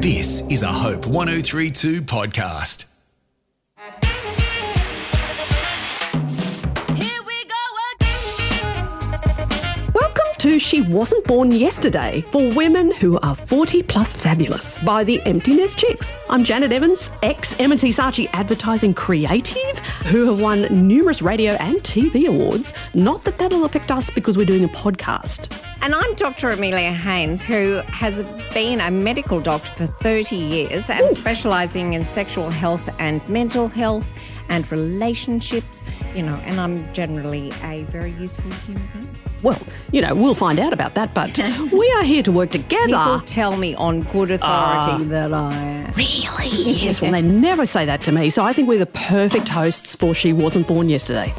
This is a Hope 1032 podcast. To She Wasn't Born Yesterday for women who are 40 plus fabulous by the Empty Nest Chicks. I'm Janet Evans, ex-M&T Saatchi advertising creative who have won numerous radio and TV awards. Not that that'll affect us because we're doing a podcast. And I'm Dr. Amelia Heinous, who has been a medical doctor for 30 years and specialising in sexual health and mental health and relationships, and I'm generally a very useful human being. Well, we'll find out about that, but we are here to work together. People tell me on good authority that I am. Really? Yes, well, they never say that to me, so I think we're the perfect hosts for She Wasn't Born Yesterday.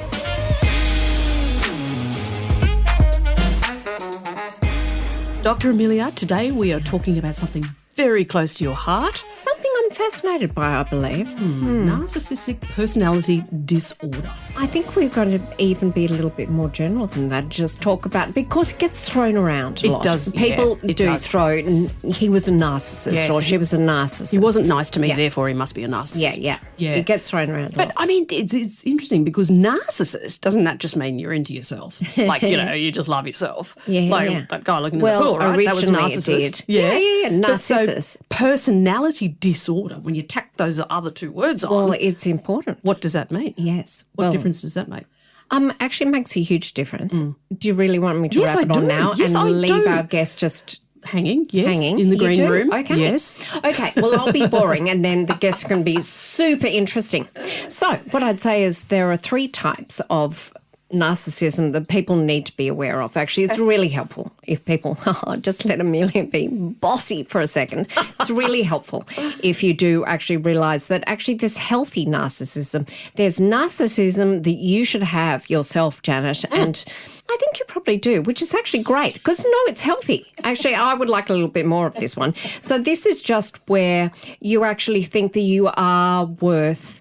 Dr. Amelia, today we are talking about something very close to your heart. Something I'm fascinated by, I believe. Narcissistic Personality Disorder. I think we're going to even be a little bit more general than that, just talk about, because it gets thrown around a lot. It does. People it do does. throw, he was a narcissist or she was a narcissist. He wasn't nice to me, therefore he must be a narcissist. Yeah. It gets thrown around a lot. But, I mean, it's interesting because narcissist, doesn't that just mean you're into yourself? Like, you just love yourself. That guy looking in the pool, right? That was a narcissist. Yeah. Narcissist. So, personality disorder, when you tack those other two words on. Well, it's important. What does that mean? Yes. What difference does that make? Actually, it makes a huge difference. Do you really want me to wrap it I on do. now Yes, and I leave do. our guest just hanging in the You green do? room? Okay. Yes. Okay, well, I'll be boring and then the guests can be super interesting. So what I'd say is there are 3 types of narcissism that people need to be aware of. Actually, it's really helpful if people just let Amelia be bossy for a second. It's really helpful if you do actually realise that actually there's healthy narcissism. There's narcissism that you should have yourself, Janet, and I think you probably do, which is actually great because, it's healthy. Actually, I would like a little bit more of this one. So this is just where you actually think that you are worth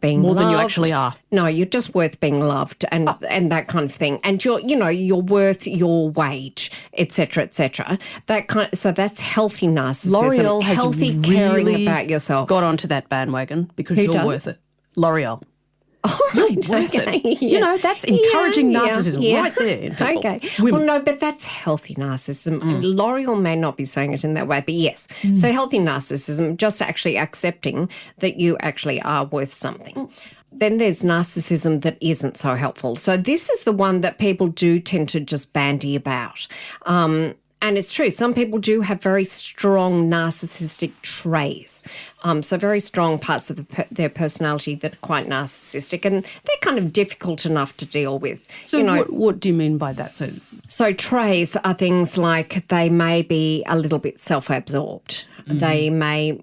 being More loved. than you actually are. No, you're just worth being loved and that kind of thing. And you're worth your wage, etc., etc. So that's healthy narcissism. L'Oreal has healthy really caring about yourself. got onto that bandwagon because you're does? worth it. L'Oreal. Oh, right, You're worth okay, it. yeah. That's encouraging narcissism yeah. right there in people. Okay. Women. Well, no, but that's healthy narcissism. L'Oreal may not be saying it in that way, but yes. So healthy narcissism, just actually accepting that you actually are worth something. Then there's narcissism that isn't so helpful. So this is the one that people do tend to just bandy about. And it's true, some people do have very strong narcissistic traits, so very strong parts of their personality that are quite narcissistic, and they're kind of difficult enough to deal with. So what do you mean by that? So traits are things like they may be a little bit self-absorbed. They may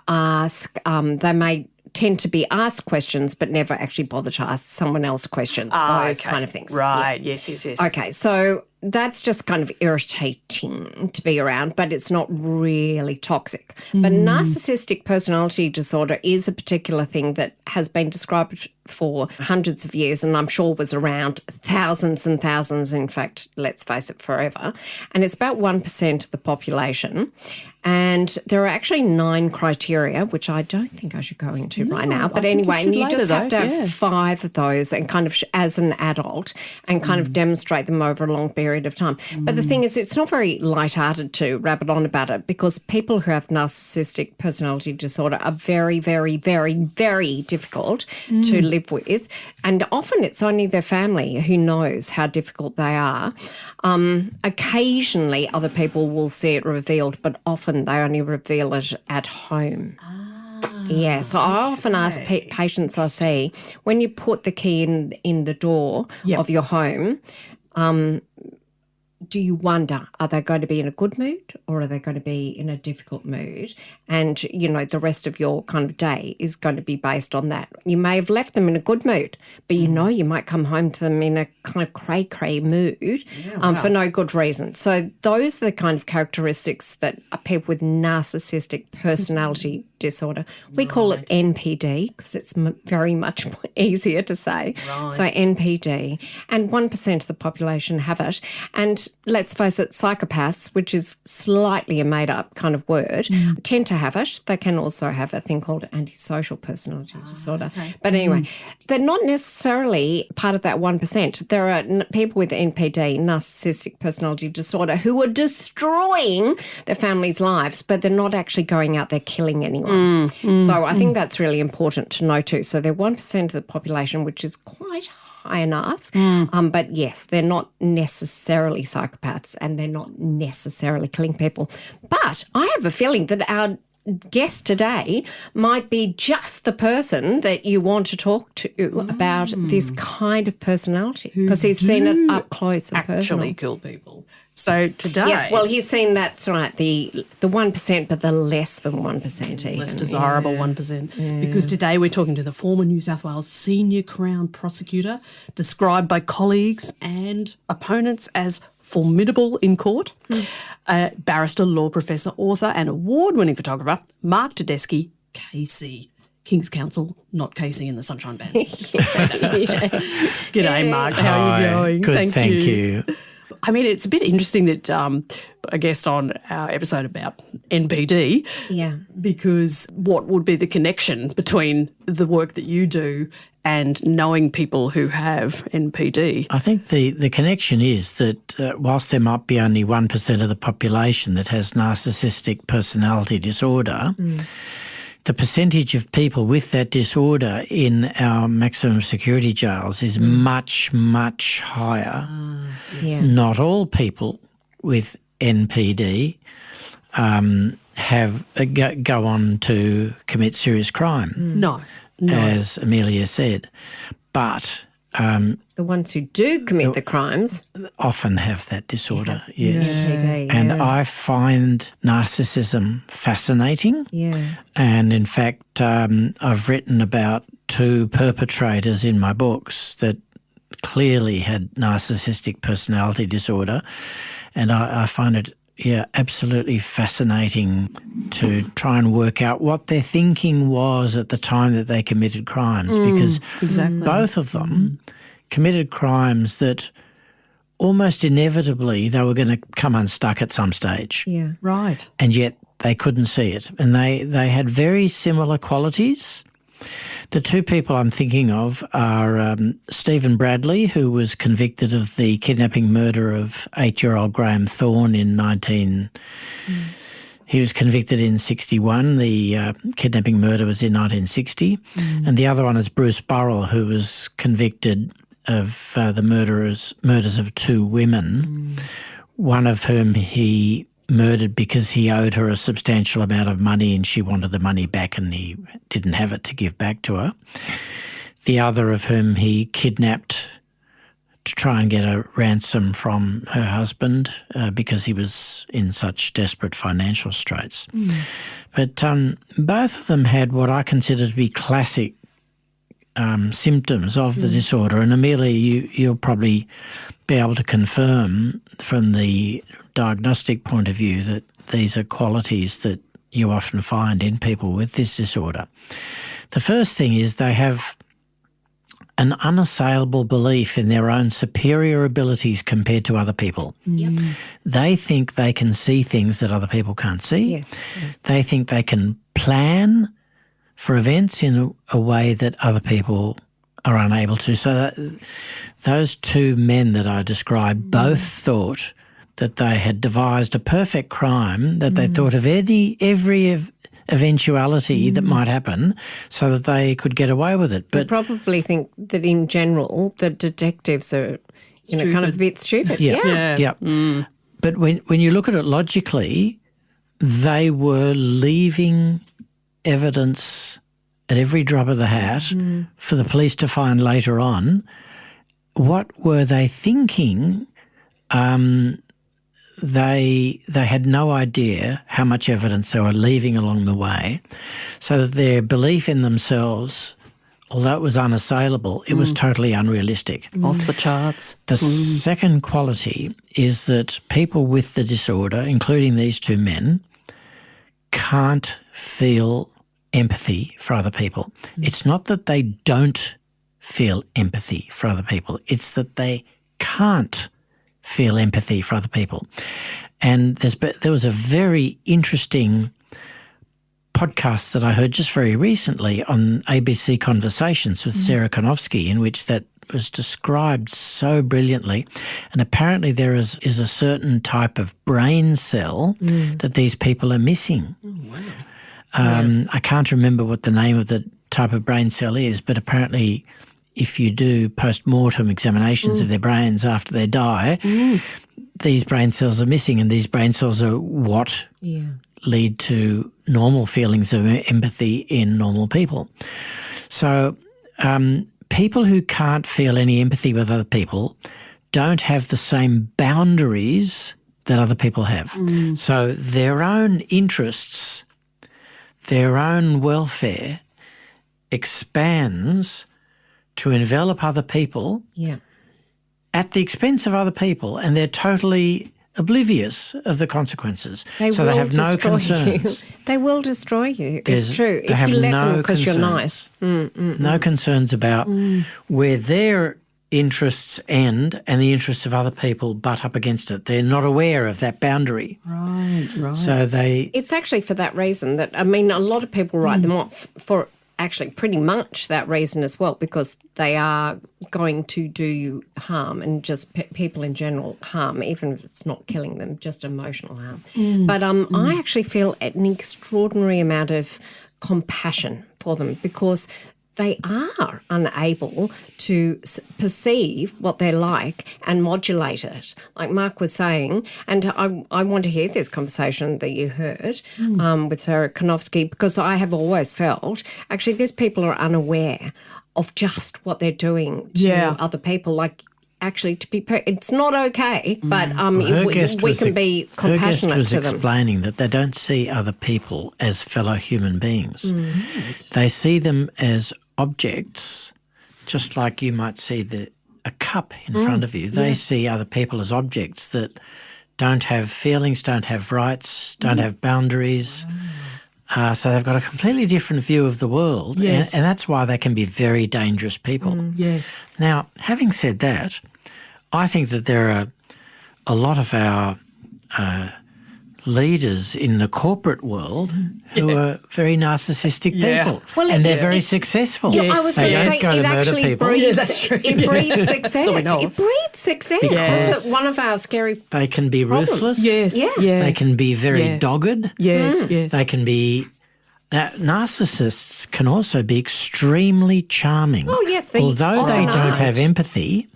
ask, they may tend to be asked questions but never actually bother to ask someone else questions, those kind of things. Right, yes. Okay, so that's just kind of irritating to be around, but it's not really toxic. But narcissistic personality disorder is a particular thing that has been described for hundreds of years and I'm sure was around thousands and thousands, in fact, let's face it, forever. And it's about 1% of the population. And there are actually 9 criteria, which I don't think I should go into right now. But anyway, and you just have to have 5 of those and kind of as an adult and kind of demonstrate them over a long period of time. But the thing is, it's not very lighthearted to rabbit on about it because people who have narcissistic personality disorder are very, very, very, very difficult to live with. And often it's only their family who knows how difficult they are. Occasionally other people will see it revealed, but often they only reveal it at home. Yeah, so I often ask patients I see, when you put the key in the door of your home, do you wonder, are they going to be in a good mood or are they going to be in a difficult mood? And, the rest of your kind of day is going to be based on that. You may have left them in a good mood, but you might come home to them in a kind of cray-cray mood for no good reason. So those are the kind of characteristics that people with narcissistic personality disorder. We call it NPD because it's very much easier to say. Right. So NPD. And 1% of the population have it. And let's face it, psychopaths, which is slightly a made-up kind of word, tend to have it. They can also have a thing called antisocial personality disorder. Okay. But anyway, they're not necessarily part of that 1%. There are people with NPD, narcissistic personality disorder, who are destroying their families' lives, but they're not actually going out there killing anyone. So I think that's really important to know too. So they're 1% of the population, which is quite high enough. But yes, they're not necessarily psychopaths and they're not necessarily killing people. But I have a feeling that our guest today might be just the person that you want to talk to about this kind of personality because he's seen it up close and personal. Actually kill people. So today... Yes, well, he's seen that's right, the 1%, but the less than 1% even. Less desirable 1%. Because today we're talking to the former New South Wales Senior Crown Prosecutor, described by colleagues and opponents as formidable in court, barrister, law professor, author and award-winning photographer, Mark Tedeschi, KC. King's Counsel, not Casey in the Sunshine Band. G'day, Mark. How are you going? Good, thank you. I mean, it's a bit interesting that a guest on our episode about NPD, because what would be the connection between the work that you do and knowing people who have NPD? I think the connection is that whilst there might be only 1% of the population that has narcissistic personality disorder, the percentage of people with that disorder in our maximum security jails is much, much higher. Not all people with NPD go on to commit serious crime. No. As Amelia said. But the ones who do commit the crimes often have that disorder, yes. NPD, and I find narcissism fascinating. And in fact, I've written about 2 perpetrators in my books that clearly had narcissistic personality disorder, and I find it absolutely fascinating to try and work out what their thinking was at the time that they committed crimes, because both of them committed crimes that almost inevitably they were going to come unstuck at some stage. Right. And yet they couldn't see it. And they had very similar qualities. The 2 people I'm thinking of are Stephen Bradley, who was convicted of the kidnapping murder of 8-year-old Graham Thorne in He was convicted in 61. The kidnapping murder was in 1960. And the other one is Bruce Burrell, who was convicted of the murders of 2 women, one of whom he murdered because he owed her a substantial amount of money and she wanted the money back and he didn't have it to give back to her. The other of whom he kidnapped to try and get a ransom from her husband because he was in such desperate financial straits. But both of them had what I consider to be classic symptoms of the disorder. And Amelia, you'll probably be able to confirm from the diagnostic point of view that these are qualities that you often find in people with this disorder. The first thing is they have an unassailable belief in their own superior abilities compared to other people. They think they can see things that other people can't see. They think they can plan for events in a way that other people are unable to. So those 2 men that I described both thought that they had devised a perfect crime, that they thought of every eventuality that might happen so that they could get away with it. But I probably think that in general the detectives are kind of a bit stupid. But when you look at it logically, they were leaving evidence at every drop of the hat for the police to find later on. What were they thinking? They had no idea how much evidence they were leaving along the way, so that their belief in themselves, although it was unassailable, it was totally unrealistic. Off the charts. The second quality is that people with the disorder, including these 2 men, can't feel empathy for other people. It's not that they don't feel empathy for other people. It's that they can't feel empathy for other people. And there was a very interesting podcast that I heard just very recently on ABC Conversations with Sarah Konofsky, in which that was described so brilliantly. And apparently there is a certain type of brain cell that these people are missing. I can't remember what the name of the type of brain cell is, but apparently if you do post-mortem examinations of their brains after they die, these brain cells are missing, and these brain cells are what lead to normal feelings of empathy in normal people. So people who can't feel any empathy with other people don't have the same boundaries that other people have. So their own interests, their own welfare expands to envelop other people at the expense of other people, and they're totally oblivious of the consequences. They have no concerns. They will destroy you. It's true. If you let them because you're nice. No concerns about where their interests end and the interests of other people butt up against it. They're not aware of that boundary. Right. So It's actually for that reason that, I mean, a lot of people write them off for actually pretty much that reason as well, because they are going to do you harm, and just people in general harm, even if it's not killing them, just emotional harm. But I actually feel an extraordinary amount of compassion for them, because they are unable to perceive what they're like and modulate it, like Mark was saying. And I want to hear this conversation that you heard with Sarah Konofsky, because I have always felt actually these people are unaware of just what they're doing to other people. Like, actually, to be it's not okay, but we can be compassionate to them. Her guest was explaining that they don't see other people as fellow human beings. They see them as objects, just like you might see a cup in front of you. They see other people as objects that don't have feelings, don't have rights, don't have boundaries. So they've got a completely different view of the world, and that's why they can be very dangerous people. Now, having said that, I think that there are a lot of our leaders in the corporate world who are very narcissistic people, and they're very successful. I was they going don't to say, go to it murder actually people. breeds, it breeds success. It breeds success. That's one of our scary They can be ruthless. They can be very dogged. They can be... Now, narcissists can also be extremely charming. Oh, yes. Although they don't have empathy,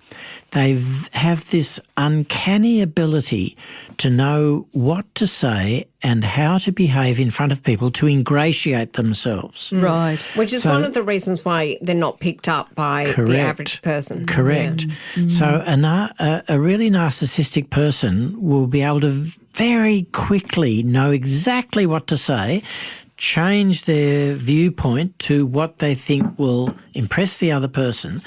they have this uncanny ability to know what to say and how to behave in front of people to ingratiate themselves. Right. Which is one of the reasons why they're not picked up by the average person. Correct. So a really narcissistic person will be able to very quickly know exactly what to say, change their viewpoint to what they think will impress the other person,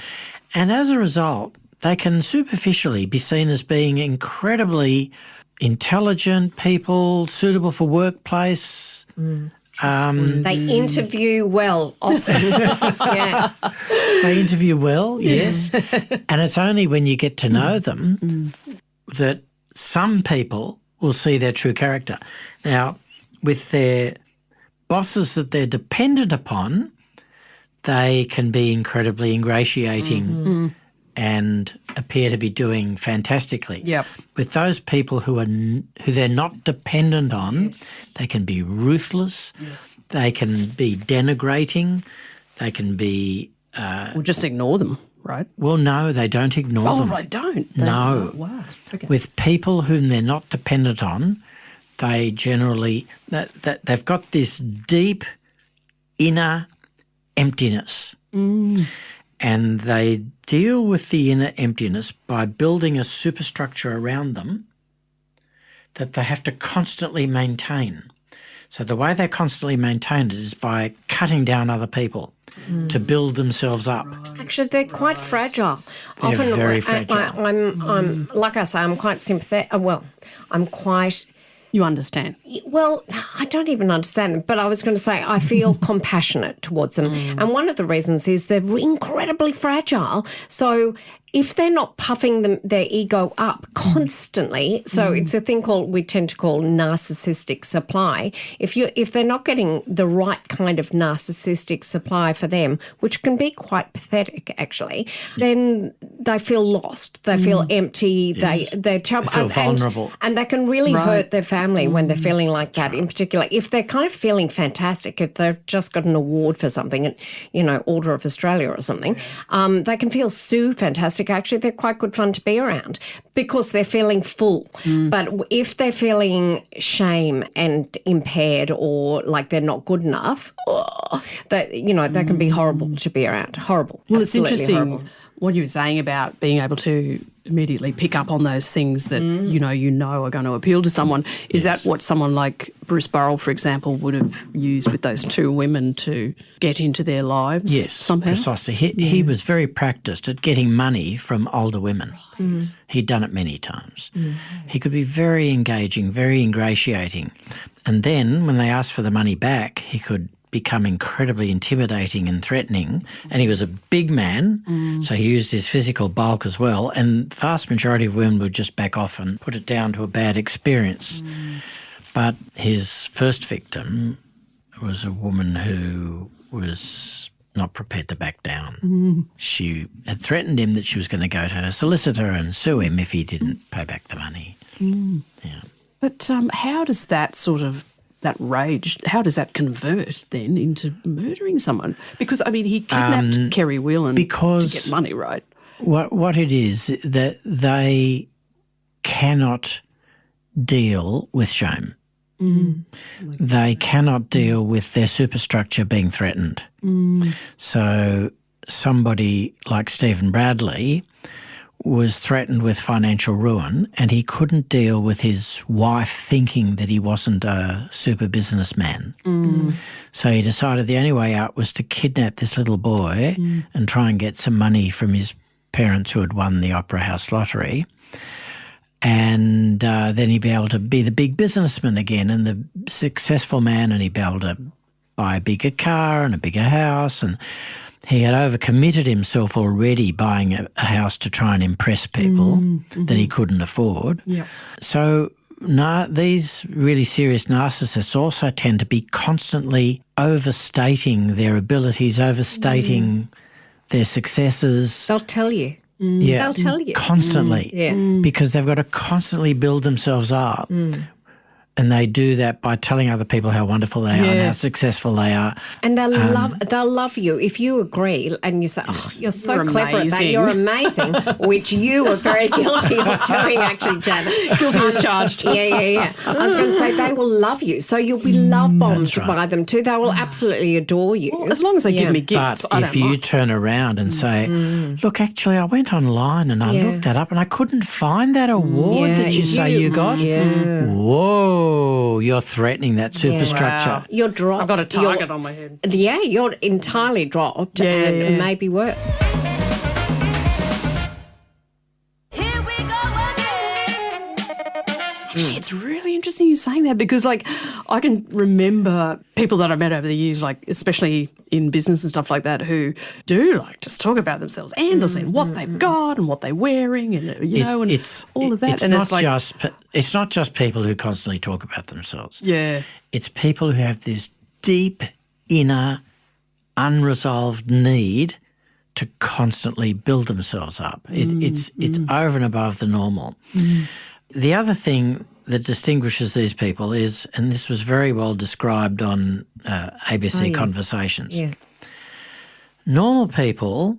and as a result, they can superficially be seen as being incredibly intelligent people, suitable for workplace. They interview well often. They interview well, yes. And it's only when you get to know them that some people will see their true character. Now, with their bosses that they're dependent upon, they can be incredibly ingratiating and appear to be doing fantastically. With those people who they're not dependent on, they can be ruthless, they can be denigrating, they can be... We'll just ignore them, right? Well, no, they don't ignore them. Oh, right, don't. No. Oh, wow. Okay. With people whom they're not dependent on, they generally... they've got this deep inner emptiness. And they deal with the inner emptiness by building a superstructure around them that they have to constantly maintain. So the way they constantly maintain it is by cutting down other people to build themselves up. Actually, they're quite fragile. They're very fragile. I'm like I say, I'm quite sympathetic. Well, I'm quite You understand? Well, I don't even understand it, but I was going to say I feel compassionate towards them. And one of the reasons is they're incredibly fragile. So if they're not puffing their ego up constantly, so it's a thing we tend to call narcissistic supply. If they're not getting the right kind of narcissistic supply for them, which can be quite pathetic actually, then they feel lost. They feel empty. Yes. They're They feel vulnerable. and they can really hurt their family when they're feeling like that. In particular, if they're kind of feeling fantastic, if they've just got an award for something, Order of Australia or something, they can feel so fantastic. Actually, they're quite good fun to be around because they're feeling full. But if they're feeling shame and impaired or like they're not good enough, they can be horrible to be around. Horrible. Well, it's Absolutely interesting horrible. what you were saying about being able to immediately pick up on those things that you know are going to appeal to someone. Is that what someone like Bruce Burrell, for example, would have used with those two women to get into their lives? Yes, somehow? precisely. He was very practised at getting money from older women. He'd done it many times. He could be very engaging, very ingratiating. And then when they asked for the money back, he could become incredibly intimidating and threatening. And he was a big man, so he used his physical bulk as well. And the vast majority of women would just back off and put it down to a bad experience. But his first victim was a woman who was not prepared to back down. She had threatened him that she was going to go to her solicitor and sue him if he didn't pay back the money. Yeah. But how does that rage, how does that convert then into murdering someone? Because, he kidnapped Kerry Whelan to get money, right? What it is that they cannot deal with shame. They cannot deal with their superstructure being threatened. So somebody like Stephen Bradley was threatened with financial ruin and he couldn't deal with his wife thinking that he wasn't a super businessman. So he decided the only way out was to kidnap this little boy and try and get some money from his parents who had won the Opera House lottery. And then he'd be able to be the big businessman again and the successful man, and he'd be able to buy a bigger car and a bigger house. And he had overcommitted himself already buying a house to try and impress people that he couldn't afford. Yep. So these really serious narcissists also tend to be constantly overstating their abilities, overstating their successes. They'll tell you. Yeah, They'll tell you. constantly. Because they've got to constantly build themselves up. And they do that by telling other people how wonderful they are and how successful they are. And they'll love you if you agree and you say, "Oh, you're so You're clever at that. amazing." You're amazing," which you are very guilty of doing, actually, Jan. Guilty as charged. Yeah. I was going to say they will love you, so you'll be love bombed by them too. They will absolutely adore you. Well, as long as they give me gifts, But I if don't you mind. turn around and say, look, actually, I went online and I looked that up and I couldn't find that award that you say you got. Whoa, you're threatening that superstructure. Wow. You're dropped. I've got a target on my head. Yeah, you're entirely dropped and maybe worse. Here we go again. Actually, it's really interesting you saying that because, I can remember people that I've met over the years, especially in business and stuff like that, who do just talk about themselves endlessly and what they've got and what they're wearing and It's all of that. It's not just people who constantly talk about themselves. Yeah. It's people who have this deep inner unresolved need to constantly build themselves up. It's over and above the normal. The other thing that distinguishes these people is, and this was very well described on ABC Conversations, normal people,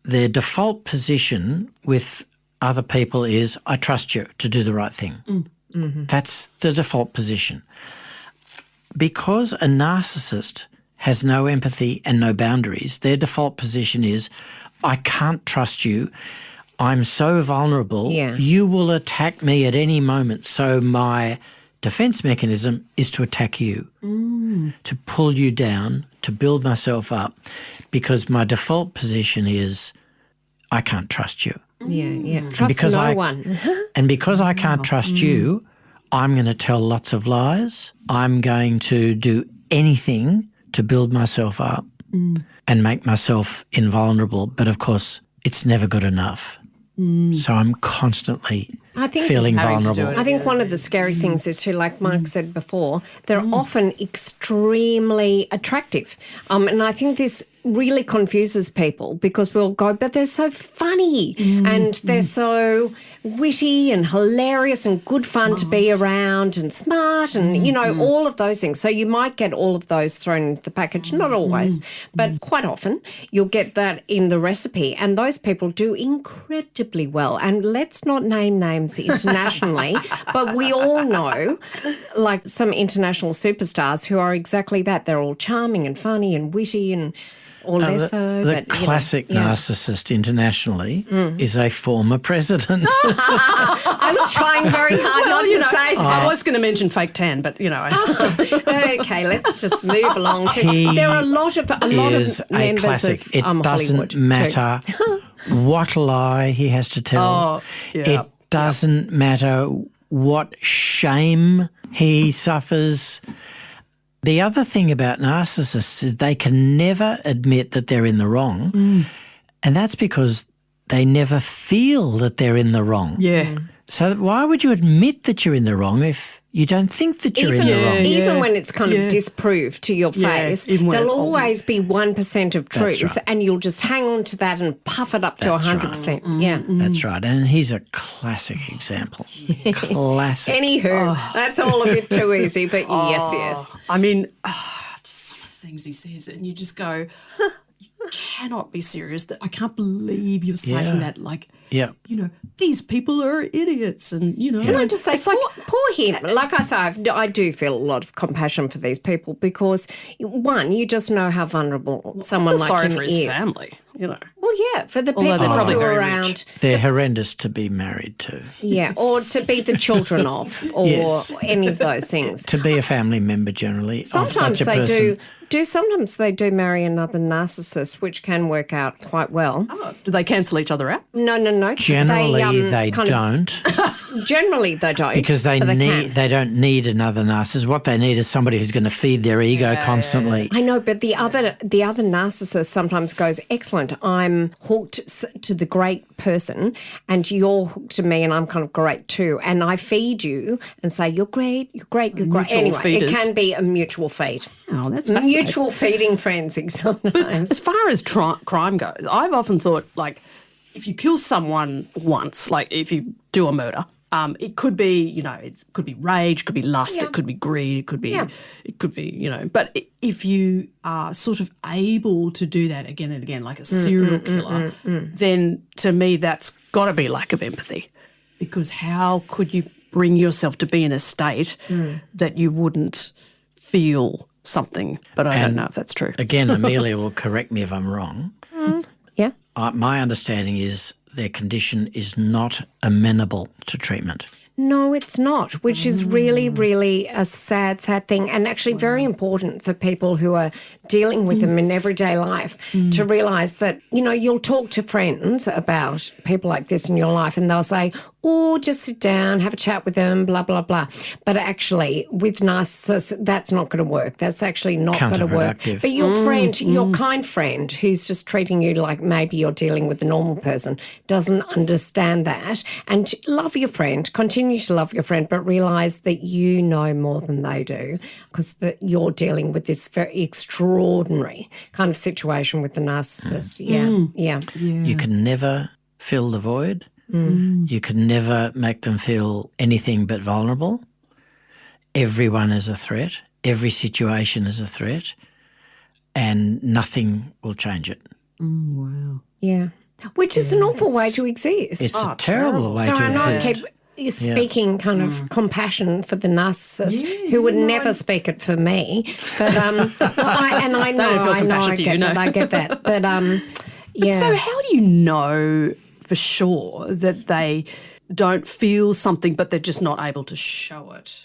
their default position with other people is, I trust you to do the right thing. That's the default position. Because a narcissist has no empathy and no boundaries, their default position is, I can't trust you. I'm so vulnerable. You will attack me at any moment. So my defense mechanism is to attack you, to pull you down, to build myself up, because my default position is I can't trust you. Trust because no one. And because I can't trust you, I'm going to tell lots of lies. I'm going to do anything to build myself up and make myself invulnerable. But, of course, it's never good enough. So I'm constantly feeling vulnerable. I think one of the scary things is too, like Mark said before, they're often extremely attractive. And I think this really confuses people because we'll go, but they're so funny and they're so witty and hilarious and good fun to be around and smart and, you know, all of those things. So you might get all of those thrown into the package, not always, but quite often you'll get that in the recipe. And those people do incredibly well. And let's not name names internationally, but we all know like some international superstars who are exactly that. They're all charming and funny and witty and or less so. The classic narcissist internationally is a former president. I was trying very hard not to say that. I was going to mention fake tan, but, you know. Okay, let's just move along. There are a lot of members classic. of It Hollywood doesn't matter what lie he has to tell. It doesn't matter what shame he suffers. The other thing about narcissists is they can never admit that they're in the wrong, and that's because they never feel that they're in the wrong. Yeah. So why would you admit that you're in the wrong if you don't think that you're in the wrong? Even when it's kind of disproved to your face, there'll always be 1% of truth and you'll just hang on to that and puff it up to 100%. Right. Yeah. That's right. And he's a classic example. Classic. Anywho, that's all a bit too easy, but yes. I mean, just some of the things he says, and you just go, you cannot be serious. I can't believe you're saying that. Like, you know, these people are idiots, and you know. Can I just say, poor him. Like I say, I do feel a lot of compassion for these people because, one, you just know how vulnerable someone like sorry him for his is. family, you know. Well, yeah, for the people they're probably who are very around. rich. They're horrendous to be married to. Yeah, or to be the children of, or any of those things. To be a family member generally Sometimes of such a they person. Sometimes they do marry another narcissist, which can work out quite well. Oh, do they cancel each other out? No. Generally, they don't. Generally, they don't. Because they don't need another narcissist. What they need is somebody who's going to feed their ego constantly. I know, but the other narcissist sometimes goes, excellent, I'm hooked to the great person and you're hooked to me and I'm kind of great too. And I feed you and say, you're great, you're great, you're great. Anyway, feeders. It can be a mutual feed. Oh, that's fascinating. Mutual feeding frenzy sometimes. As far as crime goes, I've often thought, like, if you kill someone once, like if you do a murder, it could be, you know, it could be rage, it could be lust, it could be greed, it could be, you know. But if you are sort of able to do that again and again, like a serial killer, then to me that's got to be lack of empathy, because how could you bring yourself to be in a state that you wouldn't feel something? But I don't know if that's true. Again, Amelia will correct me if I'm wrong. Yeah. My understanding is their condition is not amenable to treatment. No, it's not, which is really, really a sad thing, and actually very important for people who are dealing with them in everyday life to realise that, you know, you'll talk to friends about people like this in your life and they'll say, oh, just sit down, have a chat with them, blah, blah, blah. But actually, with narcissists, that's not going to work. That's actually not going to work. But your friend, your kind friend who's just treating you like maybe you're dealing with a normal person doesn't understand that. And love your friend, continue to love your friend, but realise that you know more than they do because you're dealing with this very extraordinary kind of situation with the narcissist. Yeah. You can never fill the void. You can never make them feel anything but vulnerable. Everyone is a threat. Every situation is a threat. And nothing will change it. Wow. Yeah. Which is an awful way to exist. It's a terrible way to exist. So I keep speaking kind of compassion for the narcissist who would never speak it for me. But I get that. But yeah. So how do you know for sure that they don't feel something but they're just not able to show it?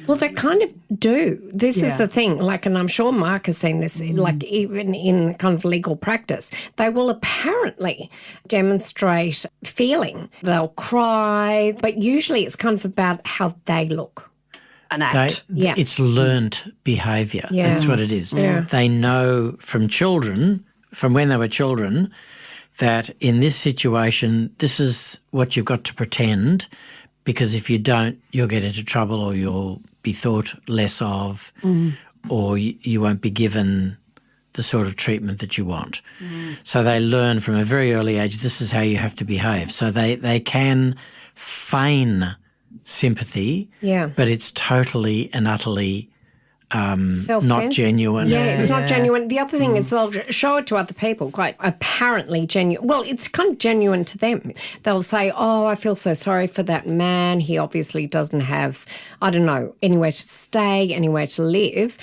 Well, they kind of do. This is Yeah. the thing, like, and I'm sure Mark has seen this, like, even in kind of legal practice, they will apparently demonstrate feeling. They'll cry, but usually it's kind of about how they look. An act. Yeah. It's learnt behaviour. Yeah. That's what it is. They know from children, from when they were children, that in this situation, this is what you've got to pretend, because if you don't, you'll get into trouble or you'll be thought less of, or you won't be given the sort of treatment that you want. So they learn from a very early age, this is how you have to behave. So they can feign sympathy, but it's totally and utterly not Self-defense. genuine. Yeah, it's not genuine. The other thing is they'll show it to other people, quite apparently genuine. Well, it's kind of genuine to them. They'll say, oh, I feel so sorry for that man. He obviously doesn't have, I don't know, anywhere to stay, anywhere to live.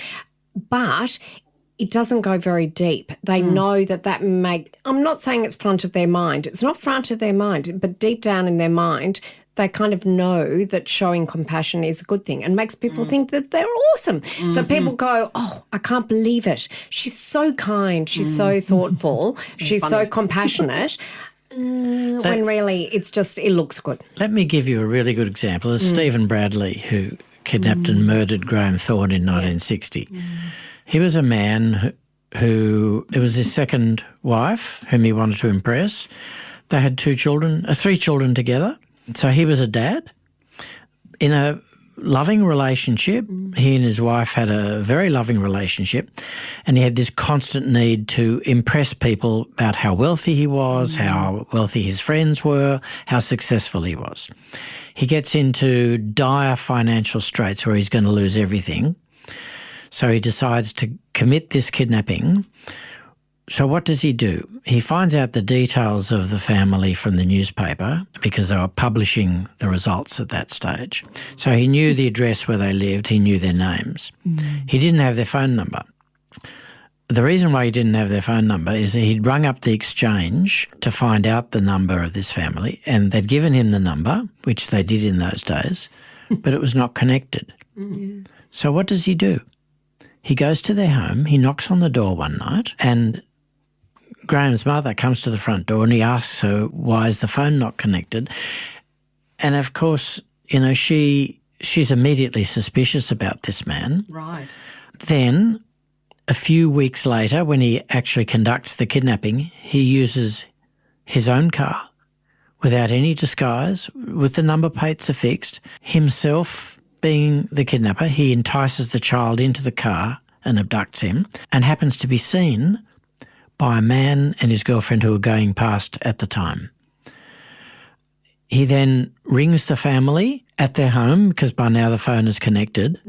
But it doesn't go very deep. They know that I'm not saying it's front of their mind. It's not front of their mind, but deep down in their mind, they kind of know that showing compassion is a good thing and makes people think that they're awesome. So people go, oh, I can't believe it. She's so kind. She's so thoughtful. She's so compassionate. When really it's just, it looks good. Let me give you a really good example. There's Stephen Bradley, who kidnapped and murdered Graham Thorne in 1960. He was a man who, it was his second wife whom he wanted to impress. They had three children together. So he was a dad. In a loving relationship, he and his wife had a very loving relationship, and he had this constant need to impress people about how wealthy he was, how wealthy his friends were, how successful he was. He gets into dire financial straits where he's going to lose everything. So he decides to commit this kidnapping. So what does he do? He finds out the details of the family from the newspaper because they were publishing the results at that stage. So he knew the address where they lived. He knew their names. He didn't have their phone number. The reason why he didn't have their phone number is that he'd rung up the exchange to find out the number of this family, and they'd given him the number, which they did in those days, but it was not connected. So what does he do? He goes to their home, he knocks on the door one night, and Graham's mother comes to the front door and he asks her, why is the phone not connected? And of course, she's immediately suspicious about this man. Right. Then a few weeks later, when he actually conducts the kidnapping, he uses his own car without any disguise, with the number plates affixed. Himself being the kidnapper, he entices the child into the car and abducts him, and happens to be seen by a man and his girlfriend who were going past at the time. He then rings the family at their home, because by now the phone is connected,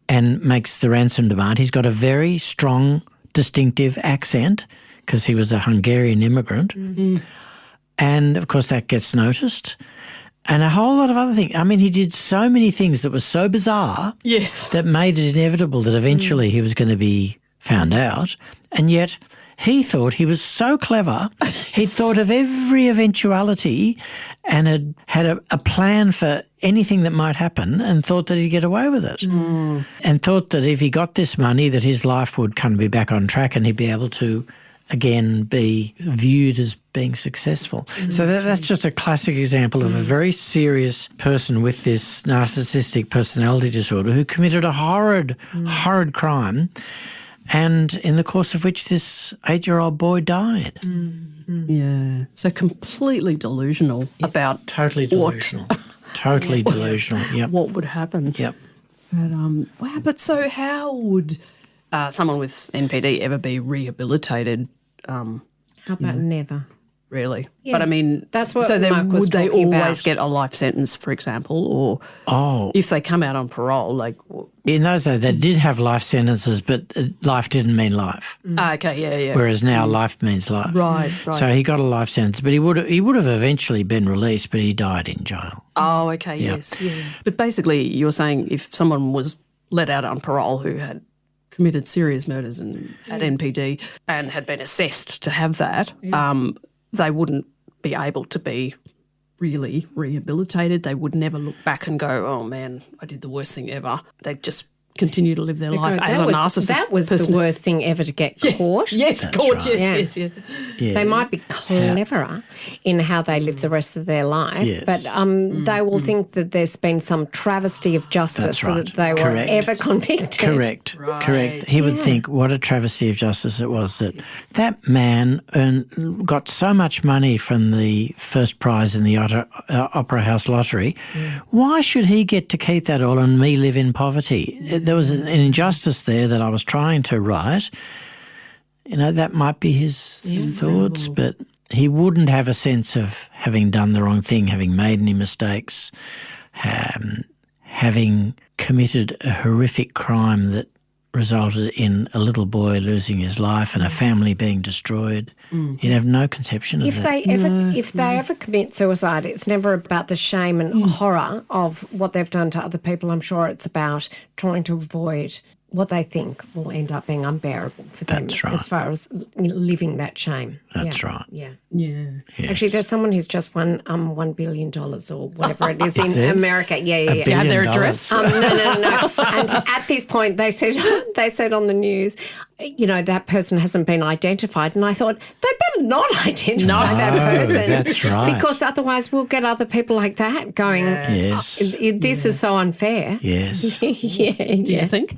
and makes the ransom demand. He's got a very strong, distinctive accent because he was a Hungarian immigrant. And, of course, that gets noticed. And a whole lot of other things. I mean, he did so many things that were so bizarre that made it inevitable that eventually he was going to be found out. And yet he thought he was so clever. He thought of every eventuality and had a plan for anything that might happen, and thought that he'd get away with it. And thought that if he got this money, that his life would kind of be back on track and he'd be able to again be viewed as being successful. So that's just a classic example of a very serious person with this narcissistic personality disorder who committed a horrid crime, and in the course of which this 8-year-old boy died. Yeah. So completely delusional about Totally delusional. Totally delusional, yep. what would happen. Yep. But, wow, but so how would someone with NPD ever be rehabilitated? How about never? Really? Yeah. But I mean, That's what so then Mark was would they talking always about. get a life sentence, for example, or if they come out on parole, like? In those days, they did have life sentences, but life didn't mean life. Okay, yeah. Whereas now life means life. Right. So he got a life sentence, but he would have eventually been released, but he died in jail. Oh, okay, yes. Yeah. But basically, you're saying if someone was let out on parole who had committed serious murders and had NPD and had been assessed to have that, they wouldn't be able to be really rehabilitated. They would never look back and go, oh man, I did the worst thing ever. They'd just continue to live their life as a narcissist. That was the worst thing ever to get caught. Yes, caught, right. yes. Yeah. They might be cleverer in how they live the rest of their life, Yes. but they will think that there's been some travesty of justice That's so right. that they were Correct. ever convicted. Correct. He would think what a travesty of justice it was that man got so much money from the first prize in the Opera House lottery. Why should he get to keep that all and me live in poverty? There was an injustice there that I was trying to right. That might be his thoughts, but he wouldn't have a sense of having done the wrong thing, having made any mistakes, having committed a horrific crime that resulted in a little boy losing his life and a family being destroyed. He'd have no conception of that. If they ever commit suicide, it's never about the shame and horror of what they've done to other people. I'm sure it's about trying to avoid what they think will end up being unbearable for them. That's right. As far as living that shame. That's right. Yeah. Yeah. Yes. Actually, there's someone who's just won $1 billion or whatever it is in there? America. Yeah. $1 You had their billion? address? No. And at this point, they said on the news, that person hasn't been identified. And I thought, they better not identify that person. That's right. Because otherwise we'll get other people like that going, Yes. this is so unfair. Yes. Do you think?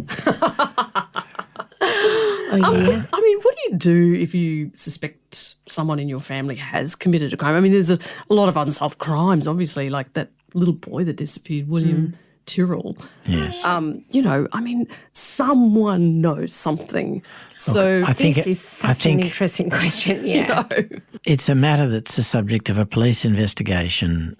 Oh, yeah. I mean, what do you do if you suspect someone in your family has committed a crime? I mean, there's a lot of unsolved crimes, obviously, like that little boy that disappeared, William Tyrrell. Yes. Someone knows something. So I think This is such an interesting question. Yeah. it's a matter that's the subject of a police investigation.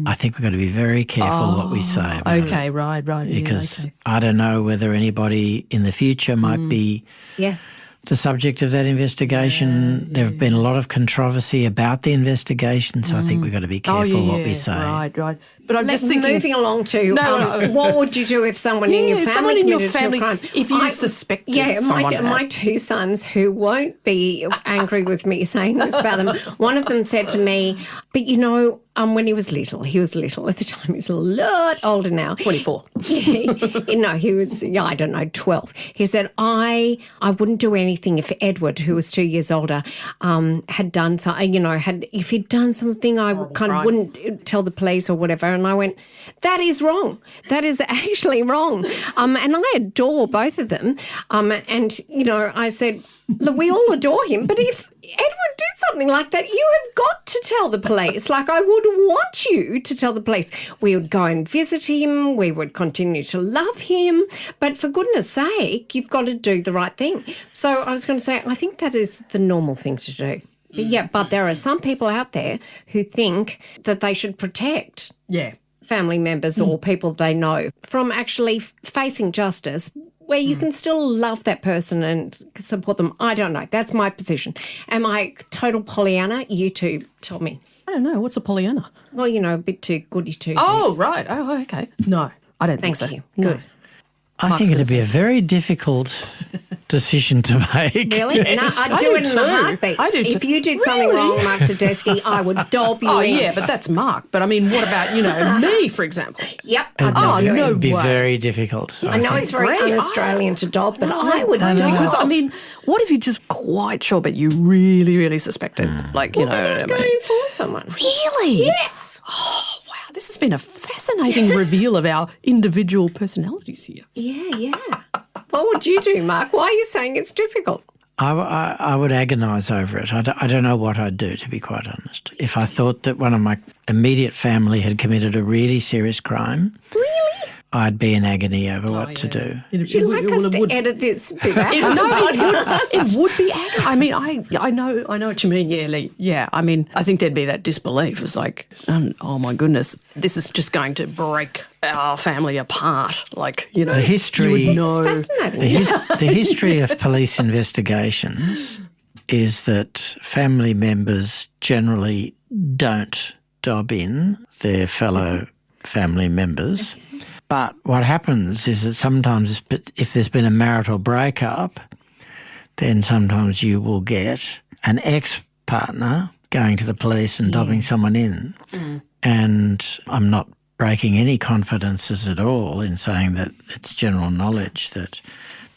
I think we've got to be very careful what we say about it. okay, right. Because I don't know whether anybody in the future might be Yes. the subject of that investigation. There have been a lot of controversy about the investigation, so I think we've got to be careful what we say. Right. But I'm just thinking, Moving along to No. what would you do if someone in your if family someone in your committed family, a crime? if you suspected someone had. my two sons, who won't be angry with me saying this about them, one of them said to me, but when he was little at the time, he's a lot older now. 24. No, he was, I don't know, 12. He said, I wouldn't do anything if Edward, who was 2 years older, had done something, if he'd done something, I wouldn't tell the police or whatever. And I went, that is wrong. That is actually wrong. And I adore both of them. I said, look, we all adore him, but if Edward did something like that, you have got to tell the police. Like, I would want you to tell the police. We would go and visit him. We would continue to love him. But for goodness sake, you've got to do the right thing. So I was going to say, I think that is the normal thing to do. But there are some people out there who think that they should protect family members or people they know from actually facing justice, where you can still love that person and support them. I don't know. That's my position. Am I total Pollyanna? You two tell me. I don't know. What's a Pollyanna? Well, a bit too goody two. Oh, right. Oh, okay. No, I don't think Thank so. you. No. Good. I think it'd be a very difficult decision to make. Really? No, I'd do it in a heartbeat. I do If too. you did something wrong, Mark Tedeschi, I would dob you Oh, in. yeah, but that's Mark. But I mean, what about, me, for example? Yep. I'd dob you in. no It'd be way. very difficult. I know think. it's very Great. un-Australian to dob, but I would No, do because, it. what if you're just quite sure, but you really, really suspected? Like, Go and inform someone. Really? Yes. Oh, wow. This has been a fascinating reveal of our individual personalities here. Yeah. What would you do, Mark? Why are you saying it's difficult? I would agonise over it. I don't know what I'd do, to be quite honest. If I thought that one of my immediate family had committed a really serious crime, I'd be in agony over what to do. Would you like us to edit this bit out? It would be agony. I mean, I know what you mean. Yeah, yeah. I mean, I think there'd be that disbelief. It's like, oh my goodness, this is just going to break our family apart. Like, The history, This is fascinating. the history of police investigations is that family members generally don't dob in their fellow family members. But what happens is that sometimes if there's been a marital breakup, then sometimes you will get an ex-partner going to the police and dobbing someone in. And I'm not breaking any confidences at all in saying that it's general knowledge that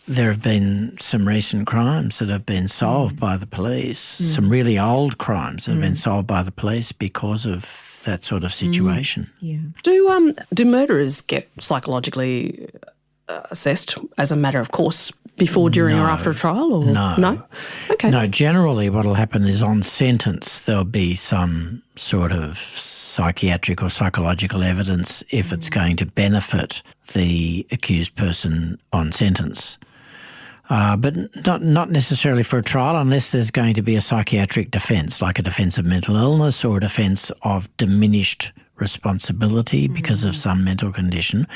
there have been some recent crimes that have been solved by the police, some really old crimes that have been solved by the police because of that sort of situation. Do murderers get psychologically assessed as a matter of course before, during, or after a trial? Or? No. Okay. No, generally what will happen is on sentence there'll be some sort of psychiatric or psychological evidence if it's going to benefit the accused person on sentence. But not necessarily for a trial unless there's going to be a psychiatric defence, like a defence of mental illness or a defence of diminished responsibility because of some mental condition.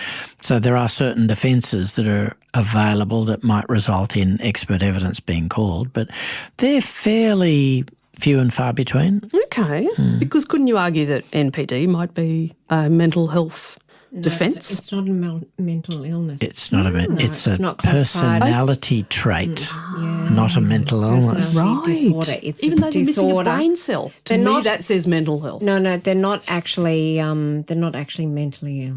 So there are certain defences that are available that might result in expert evidence being called, but they're fairly few and far between. Okay. Because couldn't you argue that NPD might be a mental health defence? It's not a mental illness. It's not it's a not classified. Personality trait, not a mental illness. Personality disorder. It's Even a though they're missing a disorder. brain cell. To They're me, not- that says mental health. No, they're not actually. They're not actually mentally ill.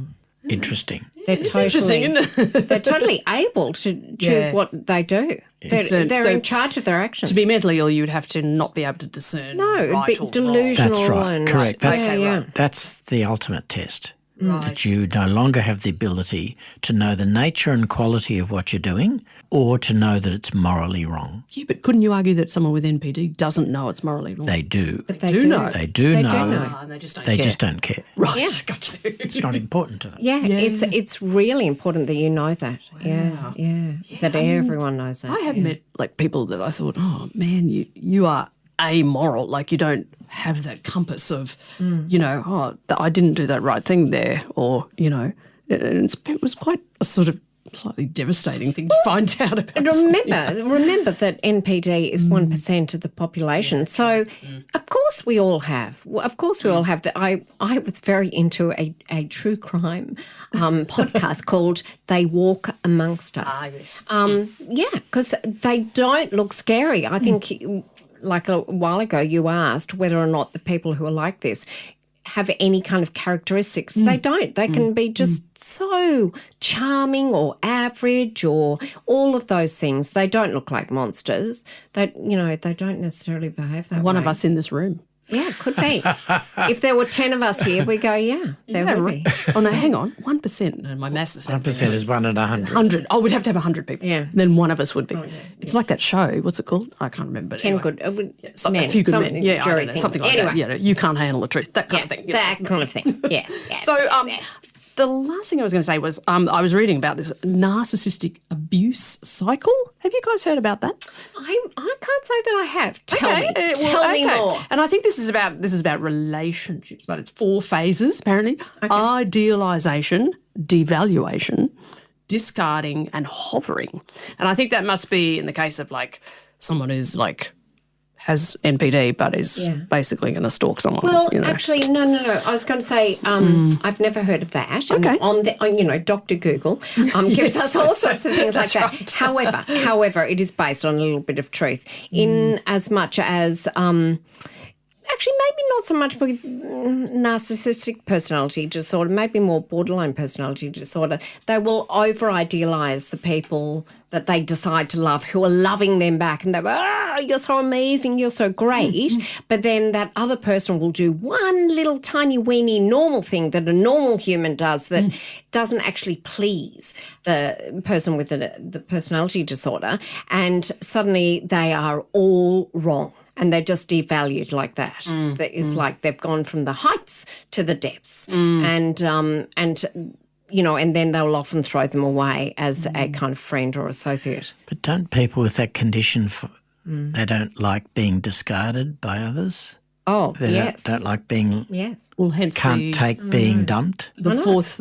Interesting. They're It's interesting, isn't it? They're totally able to choose Yeah. what they do. They're in charge of their actions. To be mentally ill, you'd have to not be able to discern right be or delusional. That's right. and Correct. yeah. That's the ultimate test. Right. That you no longer have the ability to know the nature and quality of what you're doing or to know that it's morally wrong. Yeah, but couldn't you argue that someone with NPD doesn't know it's morally wrong? They do. But they do know. They do know. And they just don't They care. just don't care. Right, Yeah. got you. It's not important to them. Yeah, it's really important that you know that. Yeah, that everyone knows that. I have met like people that I thought, oh man, you are amoral. Like you don't have that compass of, I didn't do that right thing there, or it was quite a sort of slightly devastating thing to find out about. And remember that NPD is 1% of the population. So, of course, we all have. Of course, we all have that. I was very into a true crime podcast called "They Walk Amongst Us." Ah, yes. Because they don't look scary. I think, like a while ago, you asked whether or not the people who are like this have any kind of characteristics. They don't. They can be just so charming or average or all of those things. They don't look like monsters. They don't necessarily behave that One way. of us in this room. Yeah, could be. If there were 10 of us here, we go, there would be. Oh no, hang on, 1%. No, my maths is 1% is 1 in 100. 100. Oh, we'd have to have 100 people. Yeah. Then one of us would be. It's like that show. What's it called? I can't remember. 10 anyway. good A few good men. Yeah, I jury don't know, thing. something like Anyway. that. You can't handle the truth. That kind of thing. That kind of thing. Yes. So, yes. the last thing I was going to say was I was reading about this narcissistic abuse cycle. Have you guys heard about that? I can't say that I have. Tell me okay. more. And I think this is about relationships, but it's 4 phases apparently: idealisation, devaluation, discarding, and hovering. And I think that must be in the case of like someone who's like has NPD but is basically going to stalk someone. Well, actually, no. I was going to say I've never heard of that. Okay. On Dr. Google gives us all sorts of things like that. right. However, it is based on a little bit of truth in as much as actually maybe not so much with narcissistic personality disorder, maybe more borderline personality disorder. They will over-idealise the people that they decide to love who are loving them back, and they go, you're so amazing, you're so great. But then that other person will do one little tiny weeny normal thing that a normal human does that doesn't actually please the person with the personality disorder, and suddenly they are all wrong. And they're just devalued like that. It's like they've gone from the heights to the depths. And then they'll often throw them away as a kind of friend or associate. But don't people with that condition, they don't like being discarded by others? Oh, They yes. don't like being, Yes. well, hence can't take being dumped? the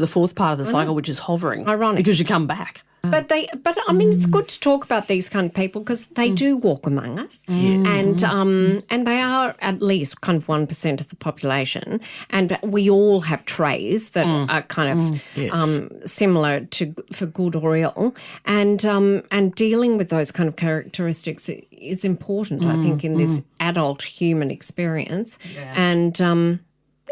fourth part of the cycle, which is hovering. Ironic. Because you come back. But I mean, it's good to talk about these kind of people because they do walk among us, and they are at least kind of 1% of the population, and we all have traits that are kind of similar for good or ill, and dealing with those kind of characteristics is important, I think, in this adult human experience, and.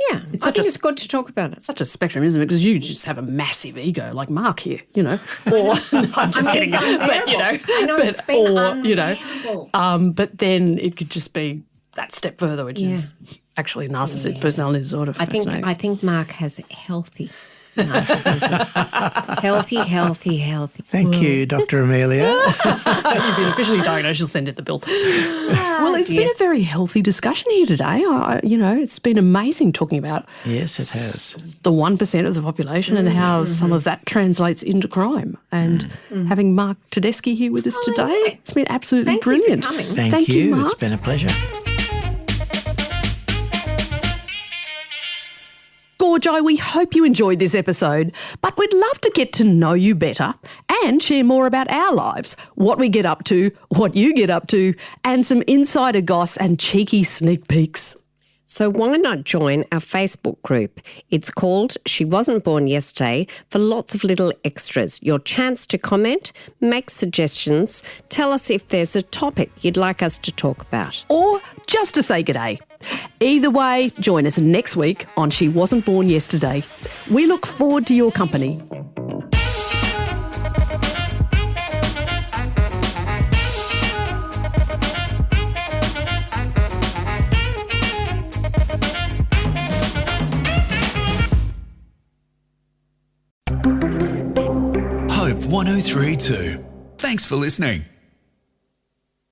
Yeah, It's I such think a- it's good to talk about it. Such a spectrum, isn't it? Because you just have a massive ego, like Mark here, you know. Or no, I'm just kidding. it's But you know, I know, it's been unbearable. but then it could just be that step further, which is actually narcissistic personality disorder. I think Mark has healthy narcissism. healthy. Thank you, Dr. Amelia. You've been officially diagnosed. She'll send it the bill. Well, it's been a very healthy discussion here today. It's been amazing talking about Yes, it has. the 1% of the population and how some of that translates into crime. And having Mark Tedeschi here with us today, it's been absolutely Thank you for brilliant. coming. Thank you. Mark. It's been a pleasure. Gorgi, we hope you enjoyed this episode, but we'd love to get to know you better and share more about our lives, what we get up to, what you get up to, and some insider goss and cheeky sneak peeks. So why not join our Facebook group? It's called She Wasn't Born Yesterday, for lots of little extras. Your chance to comment, make suggestions, tell us if there's a topic you'd like us to talk about. Or just to say g'day. Either way, join us next week on She Wasn't Born Yesterday. We look forward to your company. Hope 1032. Thanks for listening.